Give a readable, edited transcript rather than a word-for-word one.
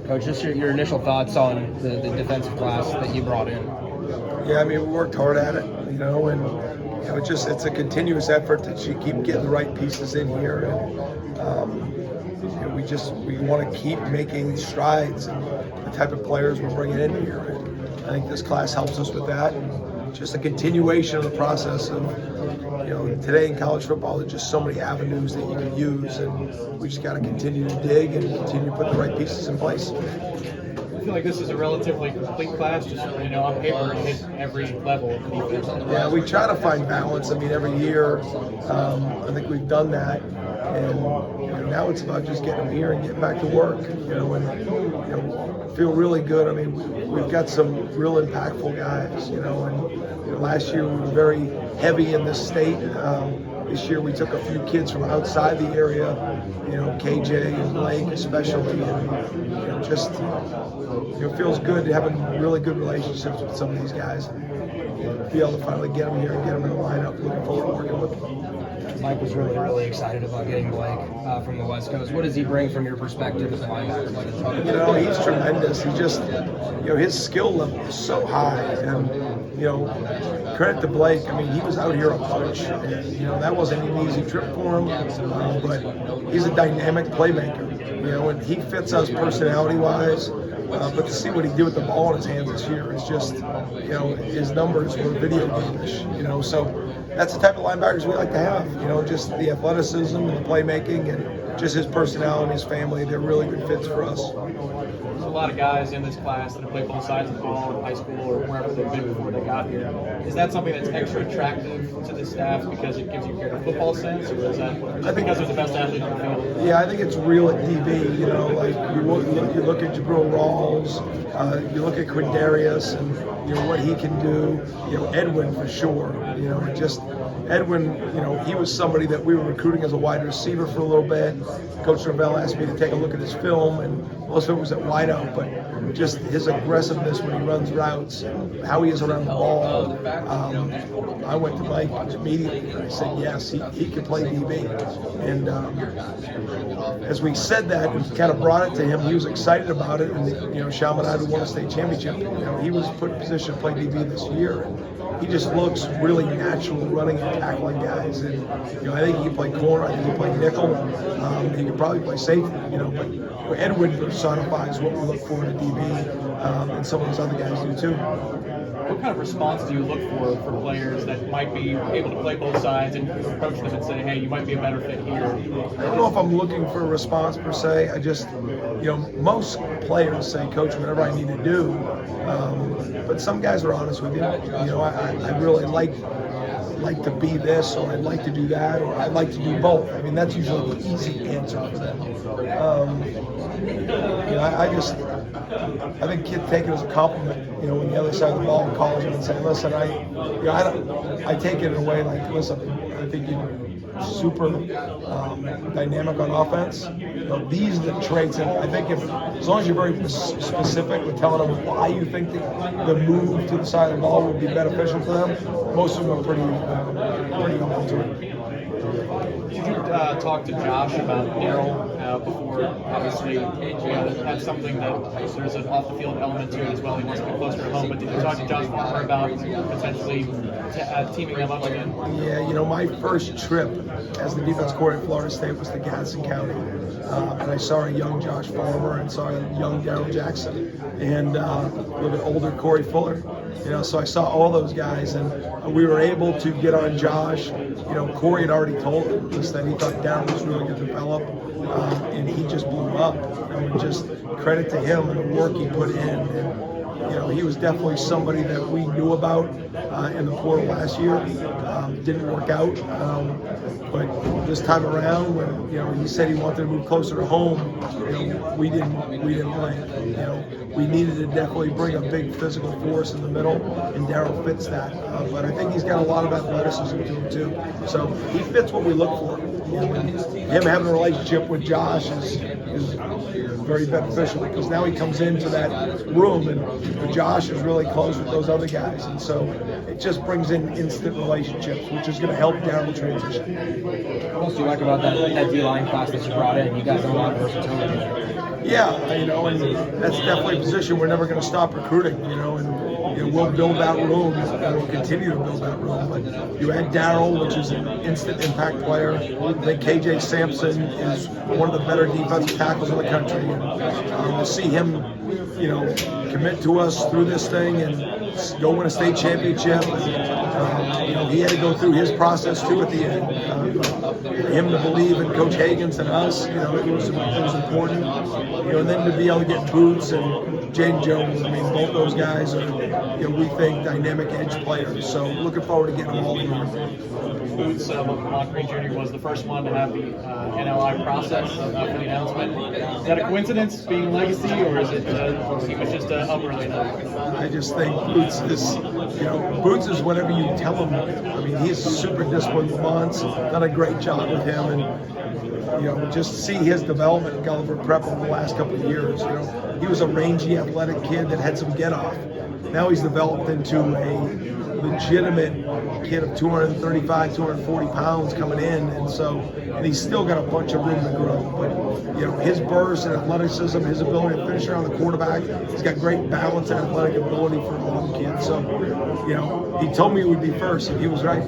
Coach, just your initial thoughts on the defensive class that you brought in. Yeah, I mean, we worked hard at it, and it's a continuous effort to keep getting the right pieces in here, and we want to keep making strides in the type of players we're bringing in here. And I think this class helps us with that. And just a continuation of the process of, today in college football, there's just so many avenues that you can use, and we just got to continue to dig and continue to put the right pieces in place. I feel like this is a relatively complete class, just on paper, hit every level of defense. Yeah, we try to find balance. I mean, every year, I think we've done that, and now it's about just getting them here and getting back to work. And feel really good. I mean, we've got some real impactful guys. And last year we were very heavy in this state. This year we took a few kids from outside the area, KJ and Blake especially, and just feels good having really good relationships with some of these guys, and be able to finally get them here and get them in the lineup. Looking forward to working with them. Mike was really excited about getting Blake from the West Coast. What does he bring from your perspective as a linebacker? He's tremendous. He just, his skill level is so high, and credit to Blake. I mean, he was out here a bunch, and that wasn't an easy trip for him, but he's a dynamic playmaker, and he fits us personality-wise. But to see what he did with the ball in his hands this year is just, his numbers were video game-ish, so that's the type of linebackers we like to have, just the athleticism and the playmaking and just his personality and his family. They're really good fits for us. There's a lot of guys in this class that have played both sides of the ball in high school or wherever they've been before they got here. Is that something that's extra attractive to the staff because it gives you a greater football sense, or is that just because they're the best athlete on the field? Yeah, I think it's real at DB. Like you look at Jabril Rawls, you look at Quindarius, and what he can do. Edwin for sure. Edwin, he was somebody that we were recruiting as a wide receiver for a little bit. Coach Norvell asked me to take a look at his film, and most of it was at wideout, but just his aggressiveness when he runs routes, how he is around the ball. I went to Mike immediately and I said, yes, he can play DB. And as we said that, we kind of brought it to him. He was excited about it, and Chaminade won a state championship. He was put in position to play DB this year. He just looks really natural running and tackling guys, and I think he can play corner. I think he can play nickel. He can probably play safety. But Edwin personifies what we look for in a DB, and some of those other guys do too. What kind of response do you look for players that might be able to play both sides, and approach them and say, hey, you might be a better fit here? I don't know if I'm looking for a response per se. I just, most players say, Coach, whatever I need to do. But some guys are honest with you. I really like to be this, or I'd like to do that, or I'd like to do both. I mean, that's usually the easy answer for them. I think kids take it as a compliment, when the other side of the ball calls them and say, listen, I take it in a way like, listen, I think you're super dynamic on offense. These are the traits, and I think as long as you're very specific with telling them why you think the move to the side of the ball would be beneficial for them, most of them are pretty open to it. Did you talk to Josh about Daryl before? Obviously, that's something that there's an off-the-field element to it as well. He wants to be closer to home. But did you talk to Josh Farmer about potentially teaming them up again? Yeah, my first trip as the defense coordinator at Florida State was to Gadsden County. And I saw a young Josh Farmer and saw a young Darryl Jackson and a little bit older Corey Fuller. So I saw all those guys, and we were able to get on Josh. Corey had already told us that he thought Darryl was really going to develop, and he just blew up. Just credit to him and the work he put in. And, he was definitely somebody that we knew about in the portal last year. Didn't work out, but this time around, when he said he wanted to move closer to home, we didn't blink. We needed to definitely bring a big physical force in the middle, and Daryl fits that. But I think he's got a lot of athleticism to him too. So he fits what we look for. Him having a relationship with Josh is very beneficial, because now he comes into that room and Josh is really close with those other guys, and so it just brings in instant relationships, which is going to help Daryl transition. What else do you like about that D-line class that you brought in? You guys have a lot of versatility there. Yeah, you know, and that's definitely a position we're never going to stop recruiting, you know, and we'll build that room and we'll continue to build that room. But you add Daryl, which is an instant impact player. I think KJ Sampson is one of the better defensive tackles in the country. And to see him, you know, commit to us through this thing and go win a state championship. You know, he had to go through his process too at the end. For him to believe in Coach Hagan's and us, you know, it was important. You know, and then to be able to get Boots and Jaden Jones, I mean, both those guys are, you know, we think dynamic edge players. So looking forward to getting them all in here. Boots, Montgomery Jr. was the first one to have the NLI process for the announcement. Is that a coincidence, being legacy, or is it he was just up early enough? I just think Boots is, you know, Boots is whatever you tell him. I mean, he's super disciplined. Lamont's done a great job with him, and you know, just see his development in Gulliver Prep over the last couple of years. You know, he was a rangy, athletic kid that had some get off. Now he's developed into a legitimate kid of 235, 240 pounds coming in, and he's still got a bunch of room to grow. But you know, his burst and athleticism, his ability to finish around the quarterback, he's got great balance and athletic ability for all them kids. So, you know, he told me he would be first, and he was right.